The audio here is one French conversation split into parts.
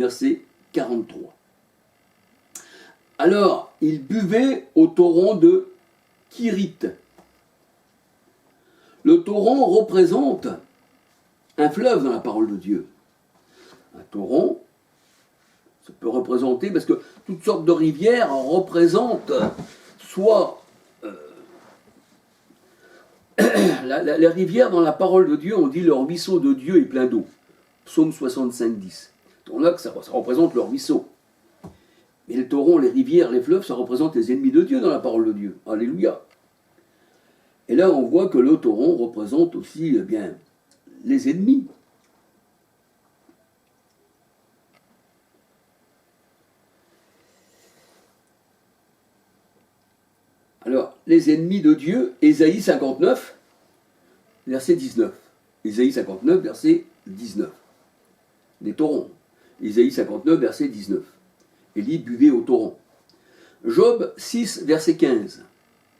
verset 43. Alors, il buvait au torrent de Kérith. Le torrent représente un fleuve dans la parole de Dieu. Un torrent, ça peut représenter, parce que toutes sortes de rivières représentent soit les rivières dans la parole de Dieu, on dit le ruisseau de Dieu est plein d'eau. Psaume 65, 10. On a que ça représente le ruisseau. Mais les torrents, les rivières, les fleuves, ça représente les ennemis de Dieu dans la parole de Dieu. Alléluia. Et là, on voit que le torrent représente aussi bien les ennemis. Alors, les ennemis de Dieu, Ésaïe 59, verset 19. Ésaïe 59, verset 19. Des torrents. Ésaïe 59, verset 19. Élie buvait au torrent. Job 6, verset 15.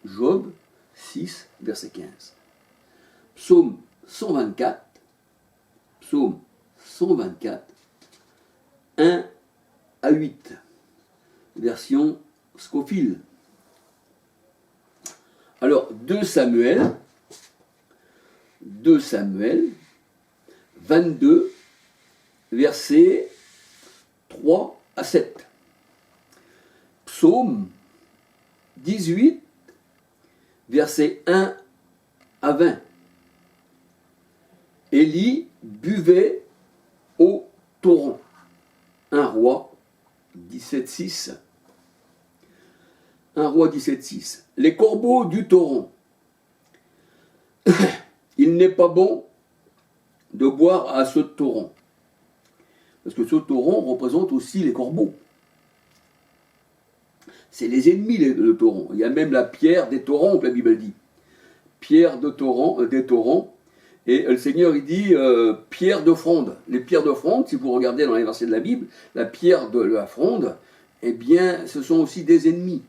Job 6, verset 15. Psaume 124. Psaume 124, 1 à 8. Version Scofield. Alors, 2 Samuel 22, versets 3 à 7. Psaume 18, versets 1 à 20. Élie buvait au torrent. 1 Roi 17,6. 1 Roi 17,6. Les corbeaux du torrent. Il n'est pas bon de boire à ce torrent. Parce que ce torrent représente aussi les corbeaux. C'est les ennemis, le torrent. Il y a même la pierre des torrents, que la Bible dit. Pierre de torrent, des torrents. Et le Seigneur, il dit pierre de fronde. Les pierres de fronde, si vous regardez dans les versets de la Bible, la pierre de la fronde, eh bien, ce sont aussi des ennemis.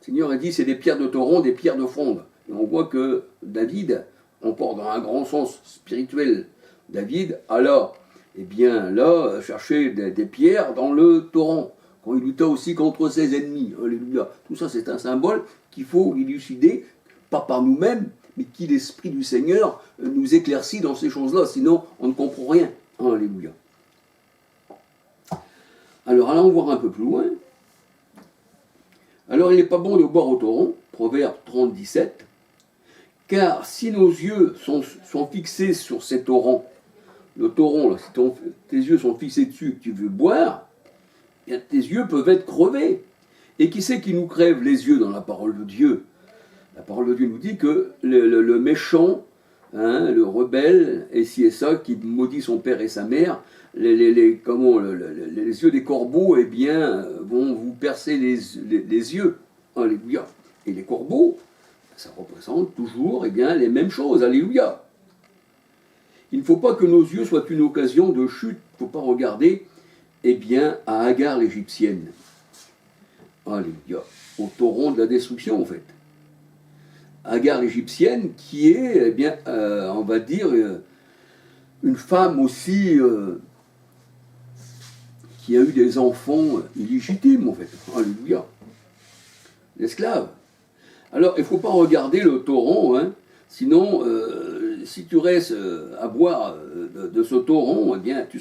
Le Seigneur a dit, c'est des pierres de torrent, des pierres de fronde. Et on voit que David, encore dans un grand sens spirituel, David, alors, eh bien, là, cherchait des pierres dans le torrent, quand il lutta aussi contre ses ennemis. Alléluia. Tout ça, c'est un symbole qu'il faut élucider, pas par nous-mêmes, mais qui l'Esprit du Seigneur nous éclaircit dans ces choses-là, sinon on ne comprend rien. Alléluia. Alors, allons voir un peu plus loin. Alors, il n'est pas bon de boire au torrent, Proverbe 30, 17, car si nos yeux sont fixés sur ces torrents, le torrent, là, si tes yeux sont fixés dessus et que tu veux boire, eh bien, tes yeux peuvent être crevés. Et qui c'est qui nous crève les yeux dans la parole de Dieu? La parole de Dieu nous dit que le méchant, le rebelle, et ci et ça, qui maudit son père et sa mère, les yeux des corbeaux, eh bien, vont vous percer les yeux. Alléluia. Et les corbeaux, ça représente toujours, eh bien, les mêmes choses. Alléluia. Il ne faut pas que nos yeux soient une occasion de chute. Il ne faut pas regarder, eh bien, à Agar l'égyptienne. Alléluia. Au torrent de la destruction, en fait. Agar l'égyptienne, qui est, eh bien, on va dire, une femme aussi qui a eu des enfants illégitimes, en fait. Alléluia. L'esclave. Alors, il ne faut pas regarder le torrent, sinon, si tu restes à boire de ce torrent, eh bien, tu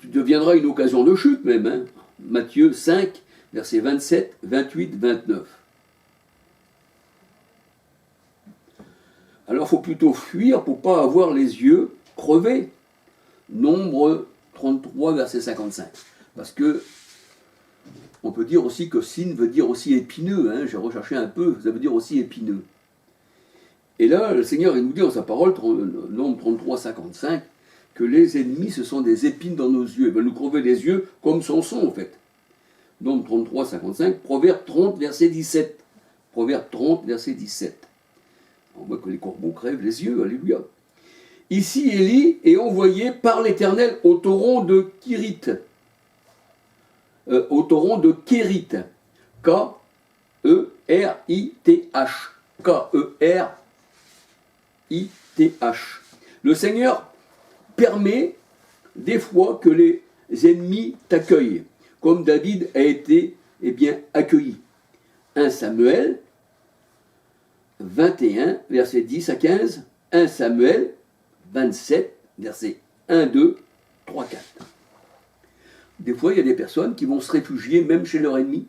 deviendras une occasion de chute même. Matthieu 5, versets 27, 28, 29. Alors, il faut plutôt fuir pour ne pas avoir les yeux crevés. Nombre 33, verset 55. Parce que, on peut dire aussi que sin veut dire aussi épineux. J'ai recherché un peu, ça veut dire aussi épineux. Et là, le Seigneur, il nous dit dans sa parole, nombre 33, 55, que les ennemis, ce sont des épines dans nos yeux. Ils veulent nous crever les yeux comme Samson, en fait. Nombre 33, 55, Proverbe 30, verset 17. Proverbe 30, verset 17. On voit que les corbeaux crèvent les yeux, alléluia. Ici, Élie est envoyé par l'Éternel au torrent de Kérith. Au torrent de Kérith. K-E-R-I-T-H. K-E-R-I-T-H. Le Seigneur permet des fois que les ennemis t'accueillent, comme David a été accueilli. 1 Samuel 21, versets 10 à 15, 1 Samuel 27, versets 1, 2, 3, 4. Des fois, il y a des personnes qui vont se réfugier même chez leur ennemi.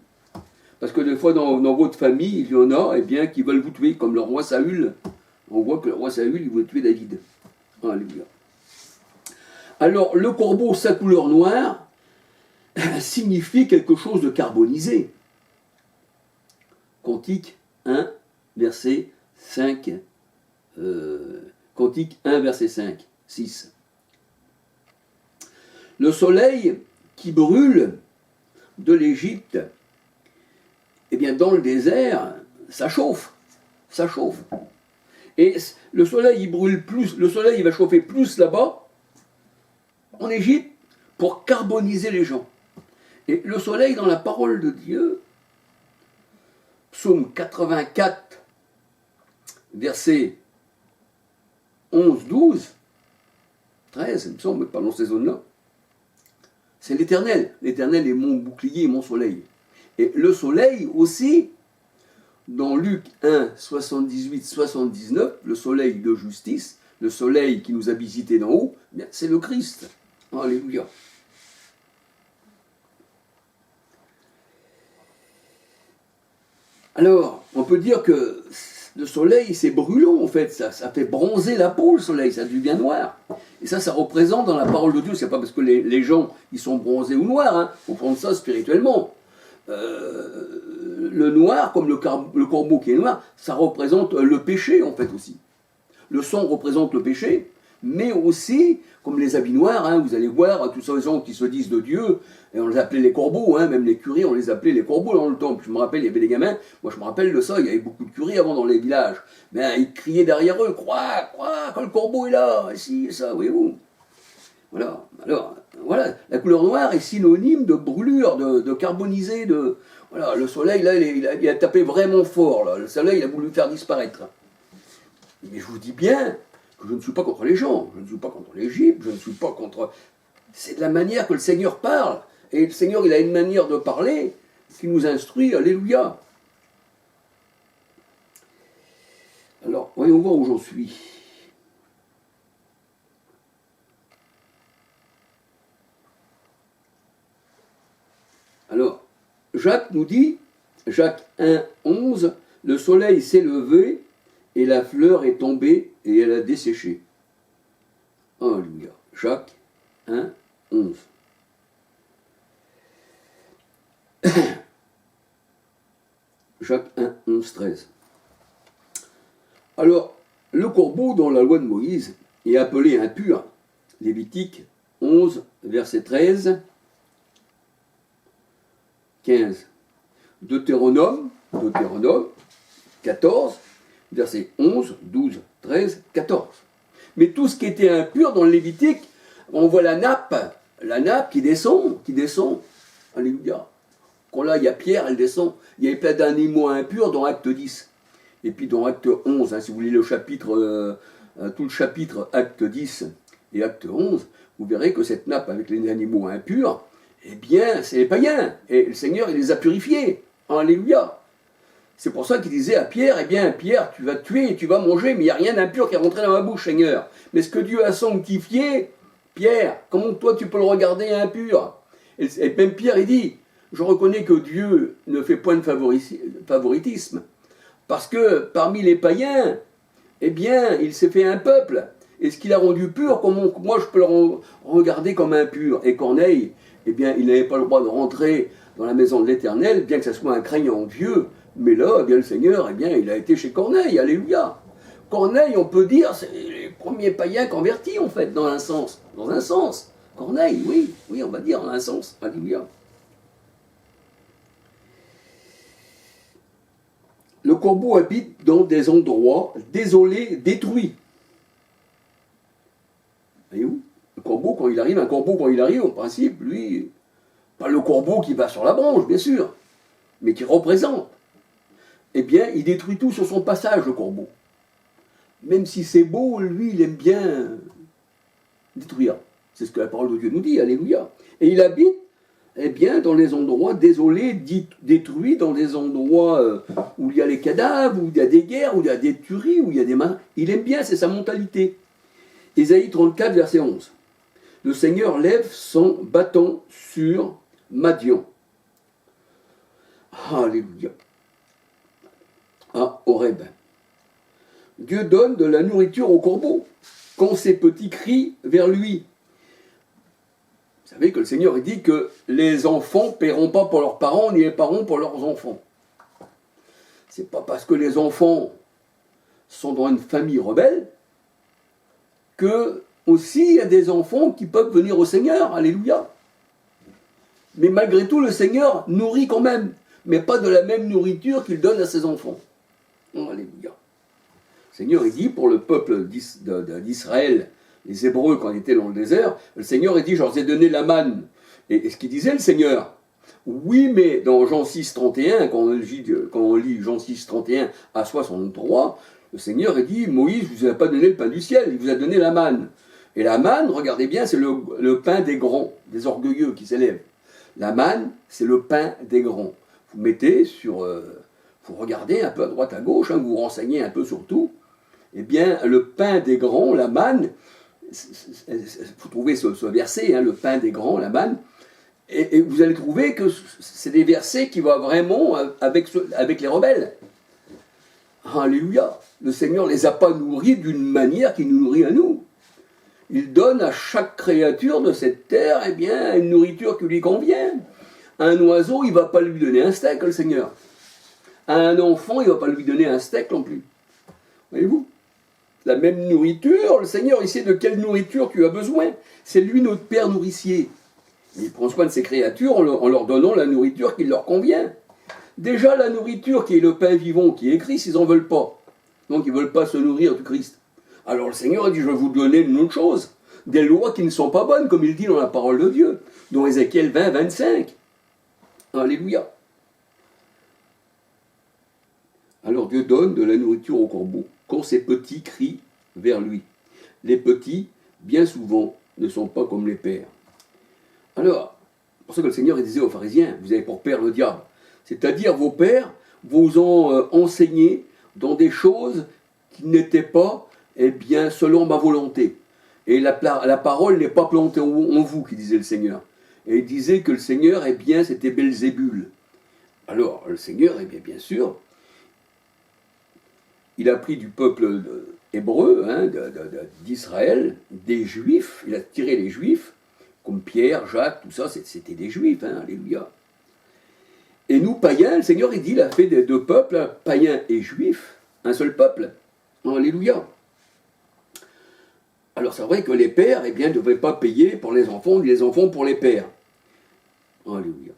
Parce que des fois, dans votre famille, il y en a qui veulent vous tuer, comme le roi Saül. On voit que le roi Saül, il veut tuer David. Alléluia. Alors, le corbeau, sa couleur noire, signifie quelque chose de carbonisé. Cantique 1, verset 5. Cantique 1, verset 5, 6. Le soleil qui brûle de l'Égypte, dans le désert, ça chauffe. Ça chauffe. Et le soleil, il brûle plus, le soleil, il va chauffer plus là-bas, en Égypte, pour carboniser les gens. Et le soleil, dans la parole de Dieu, psaume 84, verset 11, 12, 13, il me semble, pas dans ces zones-là, c'est l'Éternel. L'Éternel est mon bouclier et mon soleil. Et le soleil aussi, dans Luc 1, 78, 79, le soleil de justice, le soleil qui nous a visités d'en haut, c'est le Christ. Alléluia. Alors, on peut dire que le soleil, c'est brûlant en fait, ça fait bronzer la peau, le soleil, ça devient noir. Et ça représente dans la parole de Dieu, c'est pas parce que les gens, ils sont bronzés ou noirs, faut prendre ça spirituellement. Le noir, comme le corbeau qui est noir, ça représente le péché en fait aussi. Le sang représente le péché, mais aussi, comme les habits noirs, vous allez voir, tous ces gens qui se disent de Dieu, et on les appelait les corbeaux, même les curés, on les appelait les corbeaux dans le temple. Je me rappelle, il y avait des gamins, moi je me rappelle de ça, il y avait beaucoup de curés avant dans les villages. Ils criaient derrière eux, croix, quand le corbeau est là, ici, et ça, voyez-vous. Voilà. Alors, voilà, la couleur noire est synonyme de brûlure, de carbonisé, voilà, le soleil, là, il a tapé vraiment fort, là. Le soleil, il a voulu le faire disparaître. Mais je vous dis bien que je ne suis pas contre les gens, je ne suis pas contre l'Égypte, je ne suis pas contre... C'est de la manière que le Seigneur parle. Et le Seigneur, il a une manière de parler qui nous instruit, alléluia. Alors, voyons voir où j'en suis. Alors, Jacques nous dit, Jacques 1, 11, le soleil s'est levé et la fleur est tombée et elle a desséché. Alléluia. Jacques 1, 11. Jacques 1, 11, 13. Alors, le corbeau dans la loi de Moïse est appelé impur. Lévitique 11, verset 13, 15. Deutéronome 14, verset 11, 12, 13, 14. Mais tout ce qui était impur dans le Lévitique, on voit la nappe qui descend. Alléluia. Quand là, il y a Pierre, elle descend. Il y avait plein d'animaux impurs dans Acte 10. Et puis dans Acte 11, si vous lisez le chapitre, tout le chapitre Acte 10 et Acte 11, vous verrez que cette nappe avec les animaux impurs, c'est les païens. Et le Seigneur, il les a purifiés. Alléluia. C'est pour ça qu'il disait à Pierre, Pierre, tu vas te tuer et tu vas manger, mais il n'y a rien d'impur qui est rentré dans ma bouche, Seigneur. Mais ce que Dieu a sanctifié, Pierre, comment toi tu peux le regarder impur? Et même Pierre, il dit, je reconnais que Dieu ne fait point de favoritisme, parce que parmi les païens, il s'est fait un peuple. Et ce qu'il a rendu pur, comment moi je peux le regarder comme impur? Et Corneille, il n'avait pas le droit de rentrer dans la maison de l'Éternel, bien que ce soit un craignant vieux. Mais là, le Seigneur, il a été chez Corneille, alléluia. Corneille, on peut dire, c'est les premiers païens convertis, en fait, dans un sens. Corneille, oui, on va dire, en un sens, alléluia. Le corbeau habite dans des endroits désolés, détruits. Voyez-vous? Le corbeau, quand il arrive, en principe, lui, pas le corbeau qui va sur la branche, bien sûr, mais qui représente. Il détruit tout sur son passage, le corbeau. Même si c'est beau, lui, il aime bien détruire. C'est ce que la parole de Dieu nous dit, alléluia. Et il habite, eh bien, dans les endroits désolés, détruits, dans des endroits où il y a les cadavres, où il y a des guerres, où il y a des tueries, où il y a des mains. Il aime bien, c'est sa mentalité. Ésaïe 34, verset 11. Le Seigneur lève son bâton sur Madian. Alléluia. À Horeb. Dieu donne de la nourriture aux corbeaux quand ses petits crient vers lui. Vous savez que le Seigneur il dit que les enfants ne paieront pas pour leurs parents, ni les parents pour leurs enfants. C'est pas parce que les enfants sont dans une famille rebelle que aussi il y a des enfants qui peuvent venir au Seigneur. Alléluia. Mais malgré tout, le Seigneur nourrit quand même, mais pas de la même nourriture qu'il donne à ses enfants. Alléluia. Le Seigneur, il dit pour le peuple d'Israël, les Hébreux, quand ils étaient dans le désert, le Seigneur, il dit, je leur ai donné la manne. Et ce qu'il disait, le Seigneur, oui, mais dans Jean 6, 31, quand on lit Jean 6, 31 à 63, le Seigneur, il dit, Moïse ne vous a pas donné le pain du ciel, il vous a donné la manne. Et la manne, regardez bien, c'est le pain des grands, des orgueilleux qui s'élèvent. La manne, c'est le pain des grands. Vous mettez sur... vous regardez un peu à droite, à gauche, vous vous renseignez un peu sur tout. Eh bien, le pain des grands, la manne, vous trouvez ce verset, le pain des grands, la manne, et vous allez trouver que c'est des versets qui vont vraiment avec les rebelles. Alléluia. Le Seigneur ne les a pas nourris d'une manière qui nous nourrit à nous. Il donne à chaque créature de cette terre eh bien, une nourriture qui lui convient. Un oiseau, il ne va pas lui donner un steak, le Seigneur. À un enfant, il ne va pas lui donner un steak non plus. Voyez-vous? La même nourriture, le Seigneur, il sait de quelle nourriture tu as besoin. C'est lui notre Père nourricier. Il prend soin de ses créatures en leur donnant la nourriture qui leur convient. Déjà, la nourriture qui est le pain vivant, qui est Christ, ils n'en veulent pas. Donc, ils ne veulent pas se nourrir du Christ. Alors, le Seigneur a dit, je vais vous donner une autre chose. Des lois qui ne sont pas bonnes, comme il dit dans la parole de Dieu. Dans Ézéchiel 20, 25. Alléluia. Alors, Dieu donne de la nourriture aux corbeaux quand ses petits crient vers lui. Les petits, bien souvent, ne sont pas comme les pères. Alors, c'est pour ça que le Seigneur disait aux pharisiens, vous avez pour père le diable. C'est-à-dire, vos pères vous ont enseigné dans des choses qui n'étaient pas, eh bien, selon ma volonté. Et la parole n'est pas plantée en vous, qui disait le Seigneur. Et il disait que le Seigneur, eh bien, c'était Belzébul. Alors, le Seigneur, eh bien sûr, il a pris du peuple hébreu, d'Israël, des Juifs, il a tiré les Juifs, comme Pierre, Jacques, tout ça, c'était des Juifs, alléluia. Et nous, païens, le Seigneur, il dit, il a fait des deux peuples, païens et juifs, un seul peuple, alléluia. Alors c'est vrai que les pères, eh bien, ne devaient pas payer pour les enfants, ni les enfants pour les pères. Alléluia.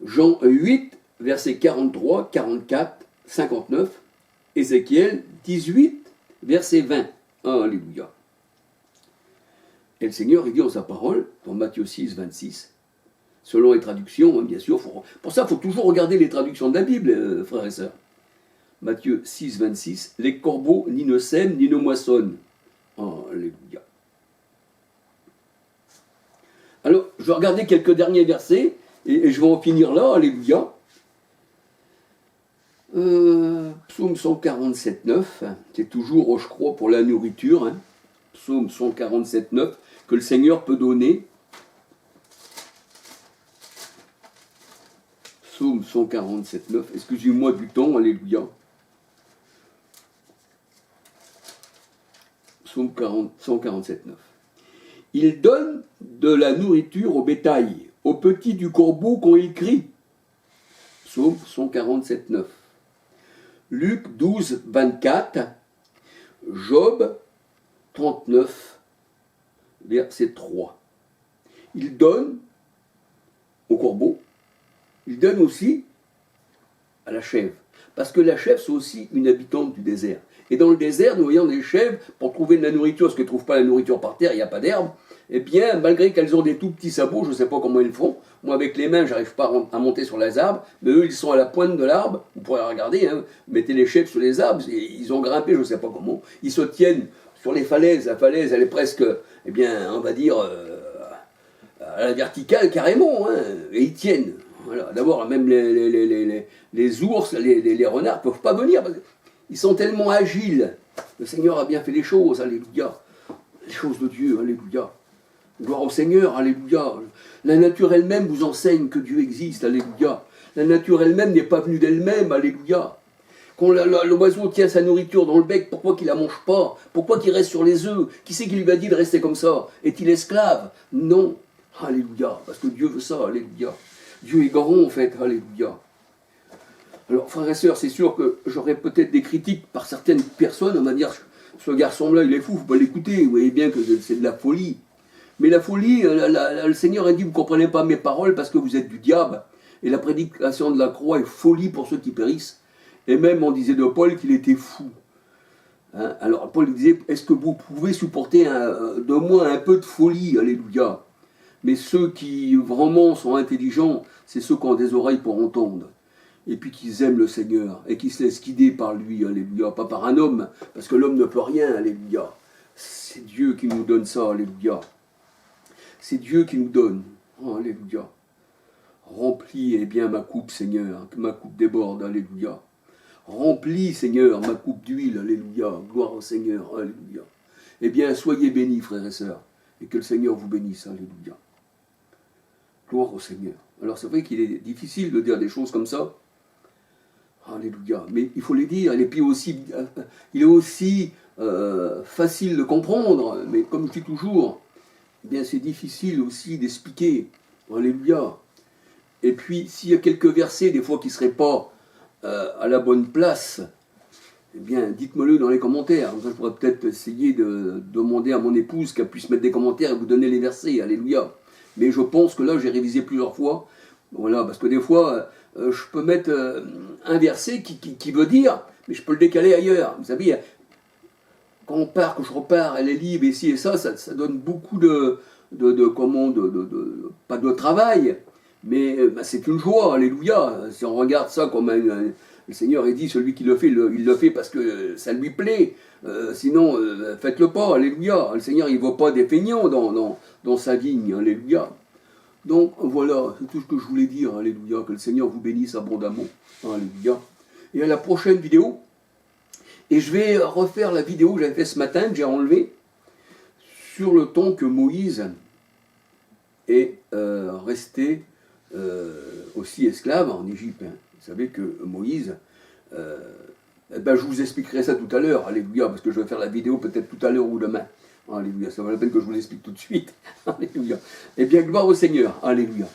Jean 8, versets 43, 44, 59, Ézéchiel 18, verset 20. Alléluia. Et le Seigneur, il dit dans sa parole, dans Matthieu 6, 26, selon les traductions, bien sûr, pour ça, il faut toujours regarder les traductions de la Bible, frères et sœurs. Matthieu 6, 26, les corbeaux ni ne sèment, ni ne moissonnent. Alléluia. Alors, je vais regarder quelques derniers versets, et je vais en finir là, alléluia. Psaume 147, 9, c'est toujours, je crois, pour la nourriture, Psaume 147, 9, que le Seigneur peut donner. Psaume 147, 9, excusez-moi du temps, alléluia. Psaume 147, 9. Il donne de la nourriture au bétail, aux petits du corbeau quand il crie. Psaume 147, 9. Luc 12, 24. Job 39, verset 3. Il donne au corbeau, il donne aussi à la chèvre. Parce que la chèvre, c'est aussi une habitante du désert. Et dans le désert, nous voyons des chèvres, pour trouver de la nourriture, parce qu'elles ne trouvent pas la nourriture par terre, il n'y a pas d'herbe, eh bien, malgré qu'elles ont des tout petits sabots, je ne sais pas comment ils font, moi avec les mains, je n'arrive pas à monter sur les arbres, mais eux, ils sont à la pointe de l'arbre, vous pourrez regarder, mettez les chèvres sur les arbres, ils ont grimpé, je ne sais pas comment, ils se tiennent sur les falaises, la falaise, elle est presque, eh bien, on va dire, à la verticale carrément, hein, et ils tiennent. Voilà. D'abord, même les ours, les renards ne peuvent pas venir, parce qu'ils sont tellement agiles. Le Seigneur a bien fait les choses, alléluia. Les choses de Dieu, alléluia. Gloire au Seigneur, alléluia. La nature elle-même vous enseigne que Dieu existe, alléluia. La nature elle-même n'est pas venue d'elle-même, alléluia. Quand l'oiseau tient sa nourriture dans le bec, pourquoi qu'il ne la mange pas? Pourquoi qu'il reste sur les œufs? Qui c'est qui lui a dit de rester comme ça? Est-il esclave? Non. Alléluia. Parce que Dieu veut ça, alléluia. Dieu est grand en fait, alléluia. Alors frères et sœurs, c'est sûr que j'aurais peut-être des critiques par certaines personnes, on va dire, ce garçon-là il est fou, il ne faut pas l'écouter, vous voyez bien que c'est de la folie. Mais la folie, le Seigneur a dit, vous ne comprenez pas mes paroles parce que vous êtes du diable, et la prédication de la croix est folie pour ceux qui périssent. Et même on disait de Paul qu'il était fou. Hein? Alors Paul disait, est-ce que vous pouvez supporter de moi un peu de folie, alléluia. Mais ceux qui vraiment sont intelligents, c'est ceux qui ont des oreilles pour entendre. Et puis qui aiment le Seigneur, et qui se laissent guider par lui, alléluia. Pas par un homme, parce que l'homme ne peut rien, alléluia. C'est Dieu qui nous donne ça, alléluia. C'est Dieu qui nous donne, oh, alléluia. Remplis, eh bien, ma coupe, Seigneur, que ma coupe déborde, alléluia. Remplis, Seigneur, ma coupe d'huile, alléluia. Gloire au Seigneur, alléluia. Eh bien, soyez bénis, frères et sœurs, et que le Seigneur vous bénisse, alléluia. Gloire au Seigneur. Alors c'est vrai qu'il est difficile de dire des choses comme ça. Alléluia. Mais il faut les dire. Et puis aussi, il est aussi facile de comprendre. Mais comme je dis toujours, eh bien c'est difficile aussi d'expliquer. Alléluia. Et puis s'il y a quelques versets des fois qui ne seraient pas à la bonne place, eh bien dites-moi-le dans les commentaires. Comme ça, je pourrais peut-être essayer de demander à mon épouse qu'elle puisse mettre des commentaires et vous donner les versets. Alléluia. Mais je pense que là, j'ai révisé plusieurs fois. Voilà, parce que des fois, je peux mettre un verset qui veut dire, mais je peux le décaler ailleurs. Vous savez, quand on part, quand je repars, elle est libre, ici et ça donne beaucoup pas de travail, mais c'est une joie, alléluia. Si on regarde ça comme le Seigneur est dit, celui qui le fait, il le fait parce que ça lui plaît. Sinon, faites-le pas, alléluia. Le Seigneur, il ne voit pas des feignants dans sa vigne, alléluia. Donc voilà, c'est tout ce que je voulais dire, alléluia, que le Seigneur vous bénisse abondamment, alléluia. Et à la prochaine vidéo, et je vais refaire la vidéo que j'avais faite ce matin, que j'ai enlevée, sur le temps que Moïse est resté aussi esclave en Égypte. Hein. Vous savez que Moïse, je vous expliquerai ça tout à l'heure, alléluia, parce que je vais faire la vidéo peut-être tout à l'heure ou demain. Alléluia, ça vaut la peine que je vous l'explique tout de suite. Alléluia. Eh bien, gloire au Seigneur. Alléluia.